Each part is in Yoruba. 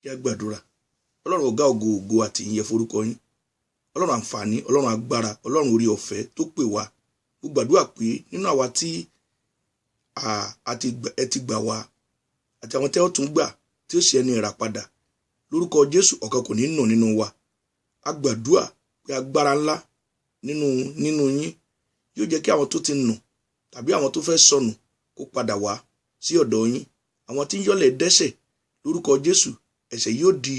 kí a gbàdúrà. Ọlọ́run ọ̀gá ògo ògo àti ìyìn forúkọ yín. Ọlọ́run àǹfààní, Ọlọ́run agbára, Ọlọ́run orí ọ̀fẹ́ tó pè wá. Mo gbàdúrà pé nínú àwa tí ẹ ti gbà wá àti àwọn tẹ́ ó tún gbà tí ó ṣe ẹni ìràpadà lórúkọ Jésù ọ̀kan kò ní nù nínú wa. A gbàdúrà pé agbára ńlá nínú yín yóò jẹ́ kí àwọn tó ti nù tàbí àwọn tó fẹ́ sọnù kó padà wá sí ọ̀dọ̀ yín. Àwọn tí ń yọ́lẹ̀ dẹ́ṣẹ̀ lórúkọ Jésù ẹ̀ṣẹ̀ yóò di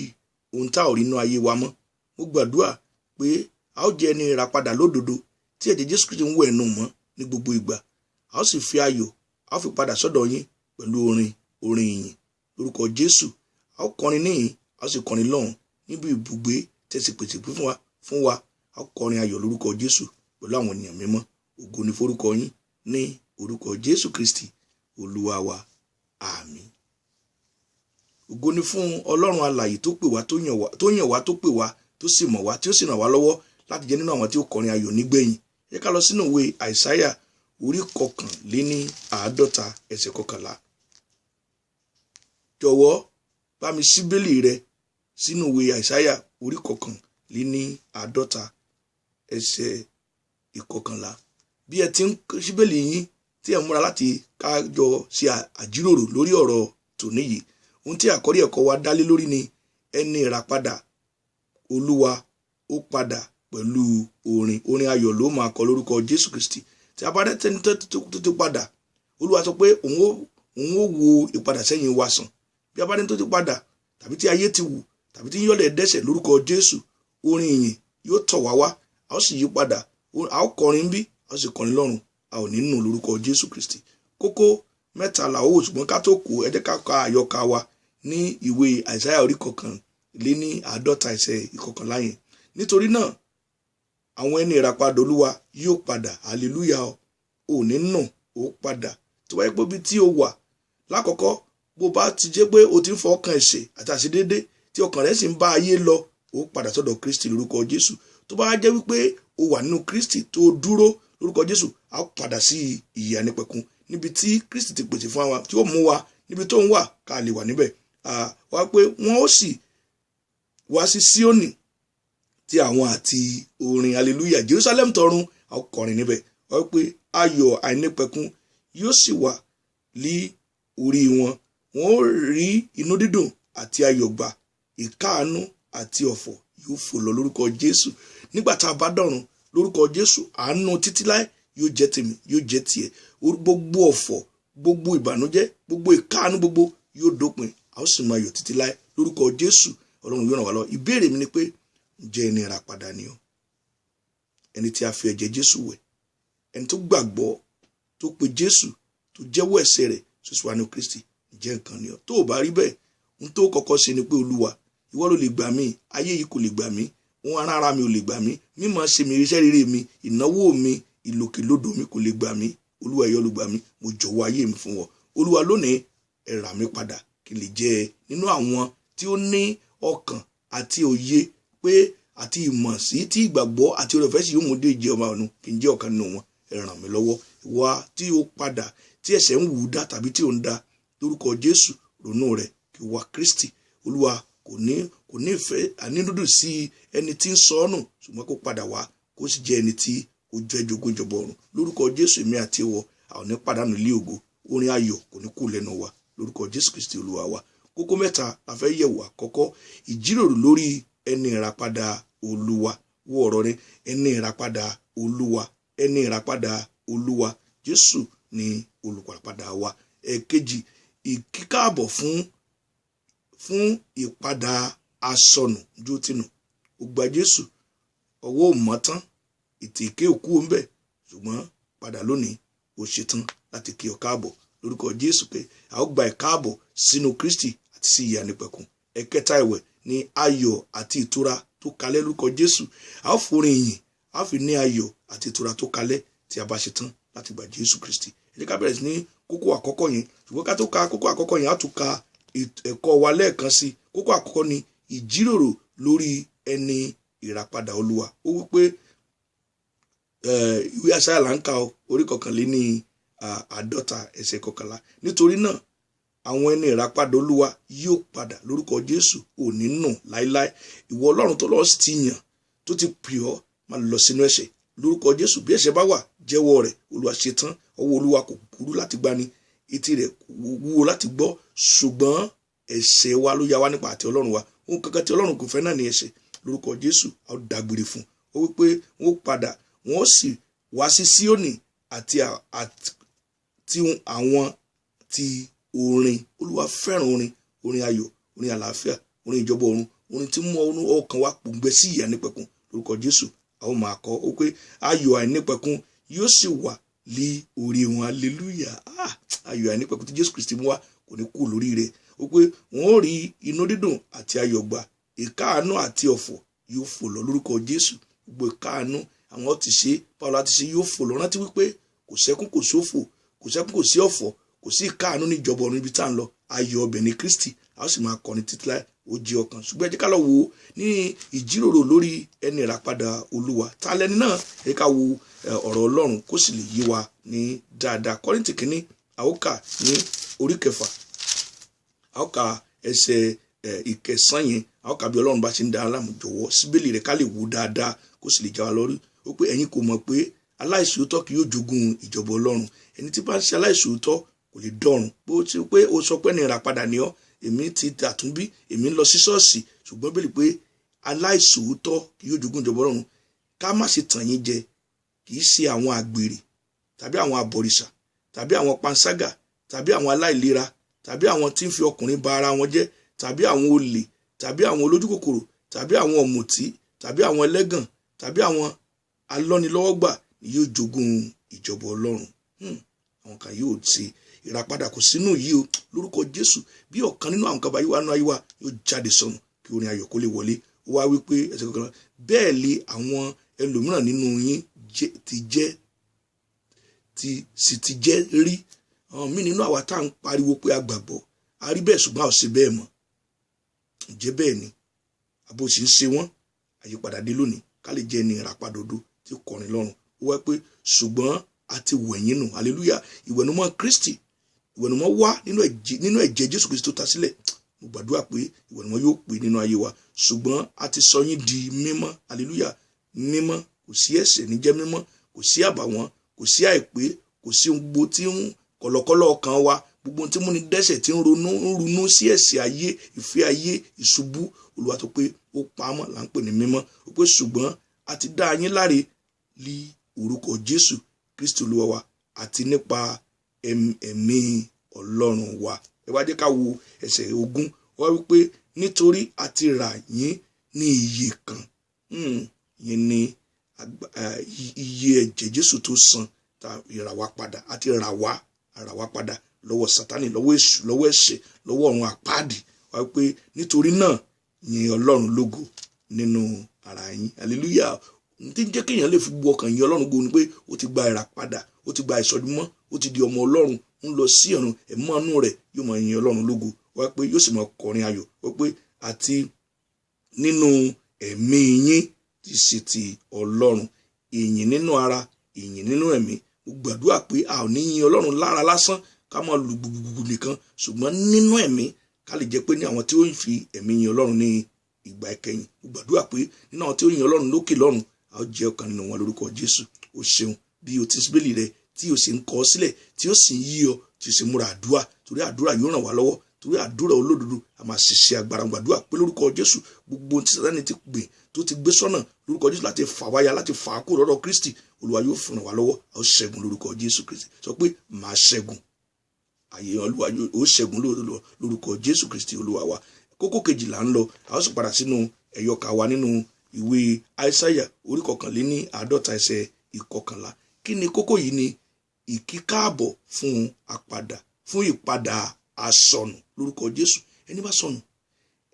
ohun tá ò rí inú ayé wa mọ́. Mo gbàdúrà pé a ó jẹ́ ẹni ìràpadà lódodo tí ẹ̀jẹ̀ Jésù Kristi ń wẹ̀ ẹnu mọ́ ní gbogbo ìgbà. A ó sì fi ayọ̀ a ó fi padà sọ́dọ̀ yín pẹ̀lú orin ìyìn lórúkọ Jésù. A ó kọrin níyìn, a ó sì kọrin lọ́hùn níbi ibùgbé tẹ̀sí pèsè fún wa. A ó kọrin ayọ̀ lórúkọ Jésù pẹ̀lú àwọn ènìyàn mímọ́. Ògo ni forúkọ yín ní orúkọ Jésù Kristi Olúwa wa. Àmín. Ògo ni fún Ọlọ́run alààyè tó pè wá, tó yàn wá, tó pè wá, tó sì mọ̀ wá, tí ó sì ràn wá lọ́wọ́ láti jẹ́ nínú àwọn tí ó kọrin ayọ̀ nígbẹ̀yìn. Ẹ ká lọ sínú ìwé Àìsáyà orí 51 ẹsẹ̀ 11. Jọ̀wọ́ bá mi ṣí Bíbélì rẹ sínú ìwé Àìsáyà orí 51 ẹsẹ̀ 11. Bí ẹ ti ń ṣí Bíbélì yín tí ẹ múra láti kájọ ṣe àjíròrò lórí ọ̀rọ̀ tòní yìí, ohun tí àkọ́rí ẹ̀kọ́ wa dálé lórí ni ẹni ìràpadà Olúwa ó padà pẹ̀lú orin ayọ̀ ló máa kọ lórúkọ Jésù Kristi. Tí a bá dé tẹni tó ti padà, Olúwa sọ pé òun ó wo ìpadà sẹ́yìn wa sàn. Bí a bá dé tó ti padà tàbí tí ayé ti wù tàbí tí yọ́lẹ̀ dẹ́ṣẹ̀ lórúkọ Jésù, orin ìyìn yóò tọ̀ wá wá. A ó sì yí padà, a ó kọrin bí, a ó sì kọrin lọ́run, a ò ní nù lórúkọ Jésù Kristi. Kókó mẹ́ta là ó wò, ṣùgbọ́n ká tó kó ẹ jẹ́ ká ka àyọkà wa ní ìwé Àìsáyà orí 51 ẹsẹ̀ 11 yẹn. Nítorí náà àwọn ẹni ìràpadà Olúwa yóò padà. Hallelujah. Ò ní nù, ó padà. Tó bá yẹ pé bí tí ó wà lákọ̀ọ́kọ́, bó bá ti jẹ́ pé o ti ń fọ ọkàn ẹ̀ṣẹ̀ àti àṣedédé tí ọkàn rẹ̀ sì ń bá ayé lọ, ó padà sọ́dọ̀ Kristi lórúkọ Jésù. Tó bá jẹ́ wípé o wà nínú Kristi tó dúró lórúkọ Jésù, a ó padà sí ìyè ànípẹ̀kun níbi tí Kristi ti pèsè fún wa, tí ó mú wa níbi tó ń wà ká lè wà níbẹ̀. Wá pé wọ́n ó sì wá sí Síónì tí àwọn àti orin hallelujah Jerusalem tọ̀run, a ó kọrin níbẹ̀. Wá pé ayọ̀ àìnípẹ̀kun yóò sì wà ní orí wọn. Wọ́n ó rí inú dídùn àti ayọ̀ gbà, ìkáàánú àti ọ̀fọ̀ yóò fò lọ lórúkọ Jésù. Nígbà tá a bá dọ̀run lórúkọ Jésù, àánú títí láé yóò jẹ́ tèmi, yóò jẹ́ tiẹ̀. Gbogbo ọ̀fọ̀, gbogbo ìbànújẹ́, gbogbo ìkáàánú gbogbo yóò dópin. A ó sì máa yọ̀ títí láé lórúkọ Jésù. Ọlọ́run yóò ràn wá lọ. Ìbéèrè mi ni pé, ǹjẹ́ ẹni ìràpadà ni ọ́? Ẹni tí a fi ẹ̀jẹ̀ Jésù wẹ̀, ẹni tó gbàgbọ́, tó pe Jésù, tó jẹ́wọ́ ẹ̀ṣẹ̀ rẹ̀, tó sì wà ní Kristi, ǹjẹ́ nǹkan ni ọ́? Tó o bá rí bẹ́ẹ̀, ohun tó kọ́kọ́ ṣe ni pé Olúwa, ìwọ ló lè gbà mí, ayé yìí kò lè gbà mí, ohun ara mi ò lè gbà mí, mímọ̀ ṣe mi, iṣẹ́ rere mi, ìnáwó mi, ìlòkèlódò mi kò lè gbà mí. Olúwa ìyọ́ ló gbà mí, mo jọ̀wọ́ ayé mi fún ọ. Olúwa lónìí ẹ rà mí padà kí n lè jẹ́ nínú àwọn tí ó ní ọkàn àti òye pé àti ìmọ̀ sí tí ìgbàgbọ́ àti oore ọ̀fẹ́ sì yóò mú dé ìjẹ ọmọ ọ̀run, kí n jẹ́ ọ̀kan nínú wọn. Ẹ ràn mí lọ́wọ́. Ìwà tí ó padà tí ẹ̀ṣẹ̀ ń wù dá tàbí tí ò ń dá lórúkọ Jésù, ronú rẹ̀ kí wá Kristi. Olúwa kò ní ìfẹ́ ànínúdù sí ẹni tí ń sọnù, ṣùgbọ́n kó padà wá kó sì jẹ́ ẹni tí ó jẹ́ jogún ìjọba ọ̀run. Lórúkọ Jésù èmi àti ìwọ a ò ní pàdánù ilé ògo. Orin ayọ̀ kò ní kú lẹ́nu wa lórúkọ Jésù Kristi Olúwa wa. Kókó mẹ́ta la fẹ́ yẹ̀wò. Àkọ́kọ́, ìjíròrò lórí ẹni ìràpadà Olúwa. Wo ọ̀rọ̀ rẹ̀, ẹni ìràpadà Olúwa, ẹni ìràpadà Olúwa. Jésù ni olùràpadà wa. Ẹ̀kejì, ìkíkàbọ̀ fún ìpadà asọnù jótínù. Ó gba Jésù, ọwọ́ ò mọ́ tán, ìtìké òkú ń bẹ̀, ṣùgbọ́n padà lónìí ó ṣetán láti kí ọ káàbọ̀ lórúkọ Jésù pé a ó gba ìkáàbọ̀ sínú Kristi àti sí ìyè ànípẹ̀kun. Ẹ̀kẹta ìwẹ̀ ni ayọ̀ àti ìtura tó kalẹ̀ lórúkọ Jésù. A ó forin ìyìn, a ó fi ní ayọ̀ àti ìtura tó kalẹ̀ tí a bá ṣetán láti gba Jésù Kristi. Ẹ jẹ́ ká bẹ̀rẹ̀ sí ní kókó àkọ́kọ́ yẹn, ṣùgbọ́n ká tó ka kókó àkọ́kọ́ yẹn, a tún ka ẹ̀kọ́ wa lẹ́ẹ̀kan sí. Kókó àkọ́kọ́ ni ìjíròrò lórí ẹni ìràpadà Olúwa. Ó wípé ìwé Àìsáyà là ń ka orí 51 ẹsẹ̀ 11. Nítorí náà àwọn ẹni ìràpadà Olúwa yóò padà lórúkọ Jésù. Ò ní nù láíláí. Ìwọ Ọlọ́run tó lọ ti yàn tó ti pè ọ́ máa lọ sínú ẹ̀ṣẹ̀ lórúkọ Jésù. Bí ẹ̀ṣẹ̀ bá wà jẹ́wọ́ rẹ̀. Olúwa ṣetán. Ọwọ́ Olúwa kò kúrú láti gbani, etí rẹ̀ wúwo láti gbọ́, ṣùgbọ́n ẹ̀ṣẹ̀ wa ló ya wá nípa àti Ọlọ́run wa. Ohun kankan tí Ọlọ́run kò fẹ́ náà ní ẹ̀ṣẹ̀. Lórúkọ Jésù a ó dágbére fún. Ó wí pé wọ́n padà, wọ́n sì wá sí Síónì àti àwọn ti orin. Olúwa fẹ́ràn orin ayọ̀, orin àlàáfíà, orin ìjọba ọ̀run, orin tí mú ọkàn wa pòǹgbẹ sí ìyà nípẹ̀kun. Lórúkọ Jésù a ó máa kọ ó pé ayọ̀ àìnípẹ̀kun yóò sì wà lé orí wọn. Hallelujah. Ayọ̀ àìnípẹ̀kun tí Jésù Kristi mú wá kò ní kú lórí rẹ̀. Ó pé wọ́n ó rí inú dídùn àti ayọ̀ gbà, ìkáàánú àti ọ̀fọ̀ yóò fò lọ lórúkọ Jésù. Gbogbo ìkáàánú àwọn ti ṣe Pàwọ́lá ti ṣe yóò fò lọ. Rántí wípé kò sẹ́kún kò sófò, kò sẹ́kún kò sí ọ̀fọ̀, kò sí ìkáàánú ní ìjọba ọ̀run níbi tá à ń lọ. Ayọ̀ ọbẹ̀ ní Kristi, a ó sì máa kọrin títí láì ó jẹ́ ọkàn. Ṣùgbọ́n ẹ jẹ́ ká lọ wo ní ìjíròrò lórí ẹni ìràpadà Olúwa. Ta lẹni náà? Ẹ ká wo ọ̀rọ̀ Ọlọ́run kó sì lè yé wa ní dáadáa. Kọ́ríńtì kínní a ó kà ní orí 6, a ó kà ẹsẹ̀ ìkẹsàn yẹn, a ó kà bí Ọlọ́run bá ṣe ń da aláàmú. Jọ̀wọ́ síbélì rẹ̀ ká lè wò dáadáa kó sì lè já wa lórí. Ó pé ẹ̀yin kò mọ̀ pé aláìṣòótọ́ kì yóò jogún ìjọba Ọlọ́run. Ẹni tí bá ń ṣe aláìṣòótọ́ kò lè dọ̀run. Bó ti pé o sọ pé ní ìràpadà ni ọ́, èmi ti dàtúnbí, èmi ń lọ sí ṣọ́ọ̀ṣì, ṣùgbọ́n bẹ́ẹ̀ pé aláìṣòótọ́ kì yóò jogún ìjọba Ọlọ́run. Ká má ṣe tàn yín jẹ. Kì í ṣe àwọn àgbèrè tàbí àwọn àbọ̀rìṣà tàbí àwọn panṣágà tàbí àwọn aláìlera tàbí àwọn tí ń fi ọkùnrin ba ara wọn jẹ́ tàbí àwọn olè tàbí àwọn olójúkòkòrò tàbí àwọn ọ̀mùtí tàbí àwọn ẹlẹ́gàn tàbí àwọn alọ́nilọ́wọ́gbà ni yóò jogún ìjọba Ọlọ́run. Àwọn kan yóò ṣe ìràpadà kò sínú yìí o lórúkọ Jésù. Bí ọ̀kan nínú àwọn kan bá yíwá nú ayé wa yóò jáde sọnù kí orin ayọ̀ kó lè wọlé. Ó wá wí pé ẹsẹ̀ kankan bẹ́ẹ̀ lé àwọn ẹlòmíràn nínú yín ti jẹ́ rí. Àwọn míì nínú àwa tá à ń pariwo pé a gbàgbọ́, a rí bẹ́ẹ̀ ṣùgbọ́n a ò ṣe bẹ́ẹ̀ mọ́. Ǹjẹ́ bẹ́ẹ̀ ni àbò sì ń ṣe wọ́n? Àyípadà dé lónìí ká lè jẹ́ ní ìràpadà òdo tí kọrin lọ́rùn. Ó wá pé ṣùgbọ́n a ti wẹ̀yìn nù. Hallelujah. Ìwẹ̀nùmọ́ Kristi, ìwẹ̀nùmọ́ wá nínú ẹ̀jẹ̀ Jésù Kristi tó ta sílẹ̀. Mo gbàdúrà pé ìwẹ̀nùmọ́ yóò pè nínú ayé wa. Ṣùgbọ́n a ti sọ yín di mímọ́. Hallelujah. Mímọ́, kò sí ẹ̀ṣẹ̀ ní jẹ́ mímọ́, kò sí àbàwọ́n, kò sí àìpé, kò sí ohun gbogbo tí ń kọ̀lọ̀kọ̀lọ̀ ọkàn wa, gbogbo tí múni dẹ́ṣẹ̀ tí ń runú sí ẹ̀ṣẹ̀ ayé, ìfẹ́ ayé, ìṣubú. Olúwa tó pé ó pamọ́ là ń pè ní mímọ́. Ó pé ṣùgbọ́n a ti dá yín láre lí orúkọ Jésù Kristi Olúwa wa àti nípa ẹ̀mí Ọlọ́run wa. Ẹ wá jẹ́ ká wo ẹsẹ̀ 20. Wọ́n wí pé nítorí a ti rà yín ní iye kan. Yín ní iye ẹ̀jẹ̀ Jésù tó san ta ìrà wá padà. A ti rà wá padà lọ́wọ́ Sátánì, lọ́wọ́ èṣù, lọ́wọ́ ẹ̀ṣẹ̀, lọ́wọ́ ọ̀run àpáàdì. Wọ́n wí pé nítorí náà yìn Ọlọ́run lógo nínú ara yín. Hallelujah. Tí ń jẹ́ kéèyàn lè fi gbọ́ ọkàn yìn Ọlọ́run go ni pé ó ti gba ìràpadà, ó ti gba ìsọdimọ́, ó ti di ọmọ Ọlọ́run, ń lọ sí ọ̀run, ẹ̀mọ́ inú rẹ̀ yóò máa yìn Ọlọ́run lógo. Wọ́n pé yóò sì máa kọrin ayọ̀. Wọ́n pé àti nínú ẹ̀mí yín ti ṣe ti Ọlọ́run. Ìyìn nínú ara, ìyìn nínú ẹ̀mí. Mo gbàdúrà pé a ò ní yìn Ọlọ́run lára lásán ká máa lu gbùgbùgbù nìkan, ṣùgbọ́n nínú ẹ̀mí ká lè jẹ́ pé ní àwọn tí ó ń fi ẹ̀mí yìn Ọlọ́run ní ìgbà ìkẹyìn. Mo gbàdúrà pé nínú àwọn tí ó yìn Ọlọ́run lókè lọ́run, a ó jẹ́ ọ̀kan nínú wọn lórúkọ Jésù. O ṣeun bí o ti síbélì rẹ tí o sì ń kọ sílẹ̀, tí o sì ń yí ọ, tí o sì múra àdúrà, torí àdúrà yóò ràn wá lọ́wọ́, torí àdúrà olódodo a máa ṣiṣẹ́ agbára. Gbàdúrà pé lórúkọ Jésù gbogbo tí Sátánì ti gbè tó ti gbé sọ́nà lórúkọ Jésù láti fà wáyà, láti fà á kúrò lọ́dọ̀ Kristi, Olúwa yóò fún wa lọ́wọ́. A ó ṣẹ́gun lórúkọ Jésù Kristi. Sọ pé màá ṣẹ́gun. Àyè Olúwa ó ṣẹ́gun lórúkọ Jésù Kristi Olúwa wa. Kókó kejì là ń lọ. A ó sì padà sínú ẹ̀yọkà wa nínú ìwé Aísáyà orí 51 ẹsẹ̀ 11. Kí ni kókó yìí? Ni ìkíkáàbọ̀ fún ìpadà àsọnù lórúkọ Jésù. Ẹni bá sọnù,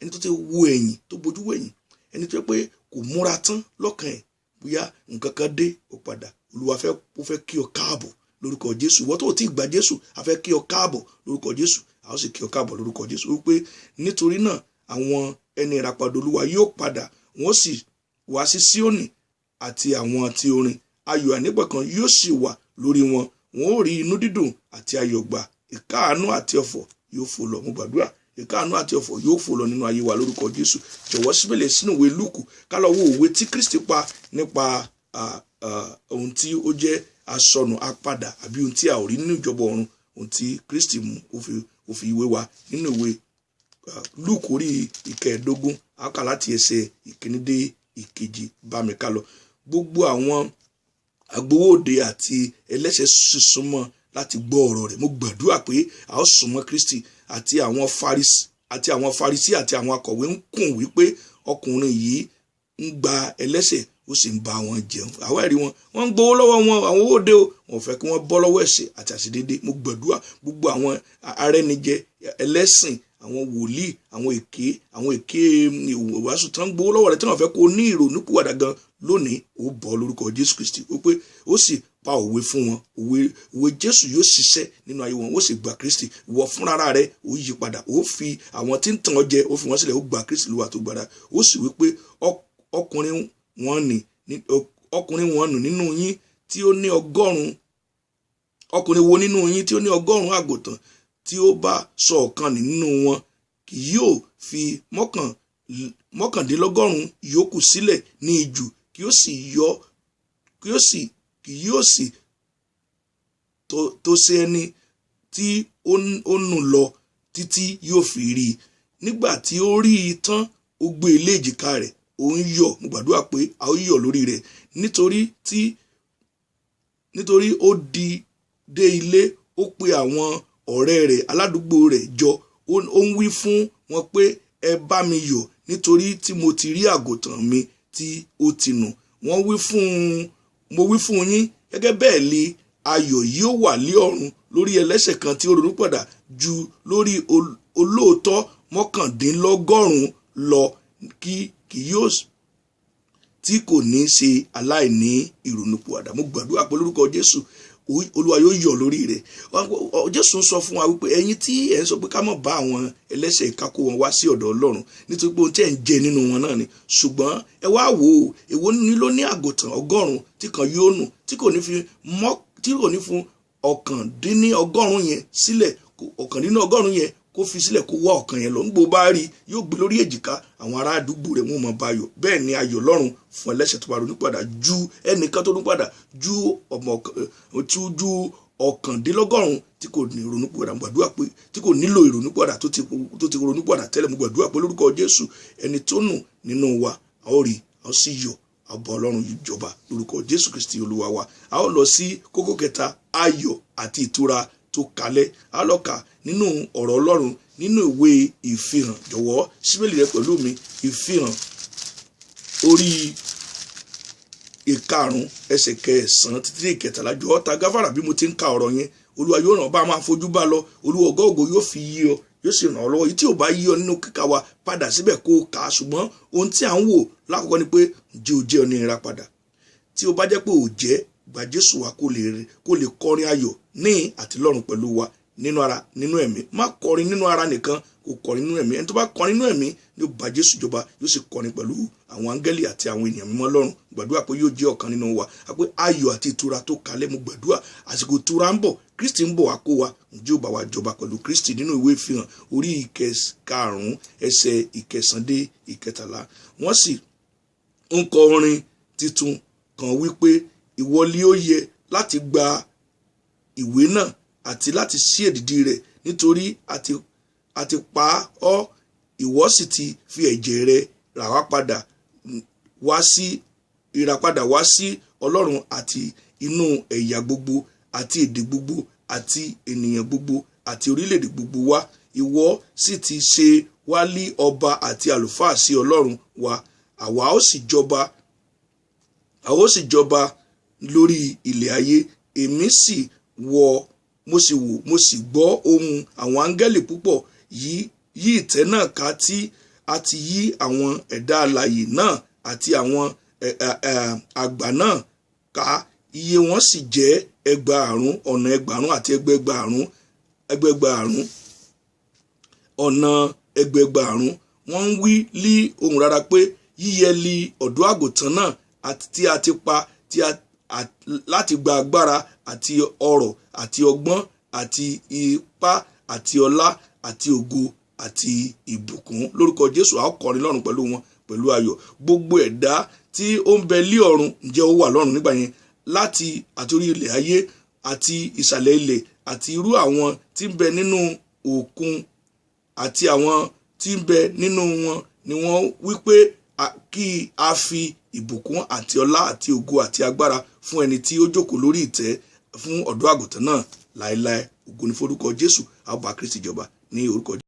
ẹni tó ti wo ẹ̀yìn, tó bojú wẹ̀yìn, ẹni tó yẹ pé kò múra tán lọ́kàn ẹ̀, bóyá nǹkan kan dé ó padà. Olúwa ó fẹ́ kí ọ káàbọ̀ lórúkọ Jésù. Ìwọ tó ti gba Jésù, a fẹ́ kí ọ káàbọ̀ lórúkọ Jésù. A ó sì kí ọ káàbọ̀ lórúkọ Jésù. Ó pé nítorí náà àwọn ẹni ìràpadà Olúwa yóò padà, wọ́n sì wá sí Síónì àti àwọn tí orin ayọ̀ àìnípẹ̀kun yóò sì wà lórí wọn. Wọn ó rí inú dídùn àti ayọ̀ gbà, ìkáàánú àti ọ̀fọ̀ yóò fò lọ. Mo gbàdúrà ìkáàánú àti ọ̀fọ̀ yóò fò lọ nínú ayé wa lórúkọ Jésù. Jọ̀wọ́ síbẹ̀lẹ̀ sínú ìwé Lúùkù ká lọ wo òwe tí Kristi pa nípa ohun tí ó jẹ́ asọnù apadà àbí ohun tí a ò rí nínú ìjọba ọ̀run, ohun tí Kristi mú ó fi ìwé wa nínú ìwé Lúùkù orí 15 a kà láti ẹsẹ̀ 1 dé 7 bá mi ká lọ. Gbogbo àwọn agbowóde àti ẹlẹ́ṣẹ̀ súnmọ́ láti gbọ́ ọ̀rọ̀ rẹ̀. Mo gbàdúrà pé a ó súnmọ́ Kristi àti àwọn Farisí àti àwọn akọ̀wé ń kùn wípé ọkùnrin yìí ń gba ẹlẹ́ṣẹ̀ ó sì ń bá wọn jẹun. Àwa ẹ̀rí wọn ń gbowó lọ́wọ́ wọn, àwọn òde o, wọn fẹ́ kí wọ́n bọ́ lọ́wọ́ ẹ̀ṣẹ̀ àti àṣedédé. Mo gbàdúrà gbogbo àwọn arẹ́nijẹ ẹlẹ́sìn, àwọn wòlíì, àwọn èké ìwàásù tán gbowó lọ́wọ́ rẹ̀ tí wọ́n fẹ́ kó ní ìrònúpìwàdà gan lónìí ó bọ́ lórúkọ Jésù Kristi. Ó pé ó sì pa òwe fún wọn, òwe Jésù yóò ṣiṣẹ́ nínú ayé wọn, ó sì gba Kristi. Ìwọ fúnra rẹ̀ ó yí padà, ó fi àwọn tí ń tàn ọ́ jẹ ó fi wọ́n sílẹ̀, ó gba Kristi lówà tó gbàdá. Ó sì wí pé ọkùnrin wọn nù nínú yín tí ó ní ọkùnrin wo nínú yín tí ó ní 100 àgùntàn tí ó bá sọ ọ̀kan nínú wọn kì yóò fi 99 yòókù sílẹ̀ ní ijù kì yóò sì tó ṣe ẹni tí ó nù lọ títí yóò fi rí i. Nígbà tí ó rí i tán ó gbé ilé èjìká rẹ̀ ó ń yọ̀. Mo gbàdúrà pé a ó yọ̀ lórí rẹ̀ nítorí ó dé ilé ó pe àwọn ọ̀rẹ́ rẹ̀ aládùúgbò rẹ̀ jọ. Ó ń wí fún wọn pé ẹ bá mi yọ̀ nítorí tí mo ti rí àgùntàn mi tí ó ti nù. Mo wí fún yín gẹ́gẹ́ bẹ́ẹ̀ lé ayọ̀ yóò wà lé ọ̀run lórí ẹlẹ́ṣẹ̀ kan tí ó ronúpìwàdà ju lórí olóòótọ́ 99 lọ tí kò ní ṣe aláìní ìrònúpìwàdà. Mo gbàdúrà pé lórúkọ Jésù Olúwa yóò yọ̀ lórí rẹ̀. Jésù ń sọ fún wa wípé ẹ̀yin tí ẹ̀ ń sọ pé ká má bá àwọn ẹlẹ́ṣẹ̀ ìkákó wọn wá sí ọ̀dọ̀ Ọlọ́run nítorí pé ohun tí ẹ̀ ń jẹ nínú wọn náà ni. Ṣùgbọ́n ẹ wá wò ó, èwo ni ló ní àgùntàn 100 tí kan yóò nù tí kò ní fún 99 yẹn sílẹ̀, 99 yẹn kó fi sílẹ̀ kó wá ọ̀kan yẹn lọ. Nígbò bá rí yóò gbé lórí èjìká àwọn ará àdúgbò rẹ̀ wọ́n mọ̀ bá yọ̀. Bẹ́ẹ̀ ni ayọ̀ Ọlọ́run fún ẹlẹ́ṣẹ̀ tó bá ronúpìwàdà ju ẹnìkan tó ronúpìwàdà ju 99 tí kò ní ìrònúpìwàdà. Mo gbàdúrà pé tí kò nílò ìrònúpìwàdà tó ti ronúpìwàdà tẹ́lẹ̀. Mo gbàdúrà pé lórúkọ Jésù ẹni tó nù nínú wa a ó rí, a ó sì yọ̀, a ó bá Ọlọ́run yìí jọba lórúkọ Jésù Kristi Olúwa wa. A ó lọ sí kókó kẹta, ayọ̀ àti ìtura tó kalẹ̀. A lọ kà nínú ọ̀rọ̀ Ọlọ́run nínú ìwé Ìfihàn. Jọ̀wọ́ síbẹ̀lì rẹ pẹ̀lú mi. Ìfihàn orí 5 ẹsẹ̀ 9 títí 13. Jọ̀wọ́ ta gáfárà bí mo ti ń ka ọ̀rọ̀ yẹn. Olúwa yóò ràn bá máa fojú bá lọ. Olúwa ògo yóò fi yí ọ, yóò sì ràn ọ́ lọ́wọ́. Èyí tí ò bá yí ọ nínú kíkà wa padà síbẹ̀ kó o kà á. Ṣùgbọ́n ohun tí à ń wò lákọ̀ọ́kọ́ ni pé ǹjẹ́ o jẹ́ ọ ní ìràpadà. Tí o bá jẹ́ pé o jẹ́, gba Jésù wa kó lè kọrin ayọ̀ ní àti lọ́run pẹ̀lú wa nínú ara nínú ẹ̀mí. Má kọrin nínú ara nìkan, kò kọrin nínú ẹ̀mí. Ẹni tó bá kọrin nínú ẹ̀mí ni ó bá Jésù jọba, yóò sì kọrin pẹ̀lú àwọn áńgẹ́lì àti àwọn ènìyàn mímọ́ lọ́run. Gbàdúrà pé yóò jẹ́ ọ̀kan nínú wa. Pé ayọ̀ àti ìtura tó kalẹ̀. Mo gbàdúrà àsìkò ìtura ń bọ̀, Kristi ń bọ̀ wá kó wa. Ǹjẹ́ ó bá wa jọba pẹ̀lú Kristi nínú ìwé Ìfihàn orí 5 ẹsẹ̀ 9 dé 13. Wọ́n sì ń kọ orin titun kan wípé ìwọlé ó yẹ láti gba ìwé náà àti láti ṣí èdìdì rẹ̀ nítorí àti pa ọ́, ìwọ sì ti fi ẹ̀jẹ̀ rẹ̀ rà wá padà wá sí Ọlọ́run àti inú ẹ̀yà gbogbo àti èdè gbogbo àti ènìyàn gbogbo àti orílẹ̀-èdè gbogbo wa. Ìwọ sì ti ṣe wá lí ọba àti àlùfáà sí Ọlọ́run wa. Àwa ó sì jọba lórí ilẹ̀ ayé. Èmi sì mo sì gbọ́ ohùn àwọn áńgẹ́lì púpọ̀ yí ìtẹ́ náà ká tí a ti yí àwọn ẹ̀dá alààyè náà àti àwọn àgbà náà ká. Iye wọn sì jẹ́ 1,000 ọ̀nà 1,000 àti 1,000 ọ̀nà 1,000. Wọ́n ń wí lí ohùn rara pé yíyẹ li ọ̀dọ́ àgùntàn náà àti tí a ti pa láti gba agbára àti ọrọ̀ àti ọgbọ́n àti ipá àti ọlá àti ògo àti ìbùkún. Lórúkọ Jésù a ó kọrin lọ́run pẹ̀lú wọn pẹ̀lú ayọ̀. Gbogbo ẹ̀dá tí ó ń bẹ lí ọ̀run, ǹjẹ́ ó wà lọ́run nígbà yẹn, láti àtorí ilẹ̀ ayé àti ìsàlẹ̀ ilẹ̀ àti irú àwọn tí ń bẹ nínú òkun àti àwọn tí ń bẹ nínú wọn ni wọ́n wí pé kí a fi ìbùkún àti ọlá àti ògo àti agbára fún ẹni tí ó jókòó lórí ìtẹ́, fún ọ̀dọ́ àgùntàn náà láéláé. Ògo ni forúkọ Jésù. A ó bá Kristi jọba ní orúkọ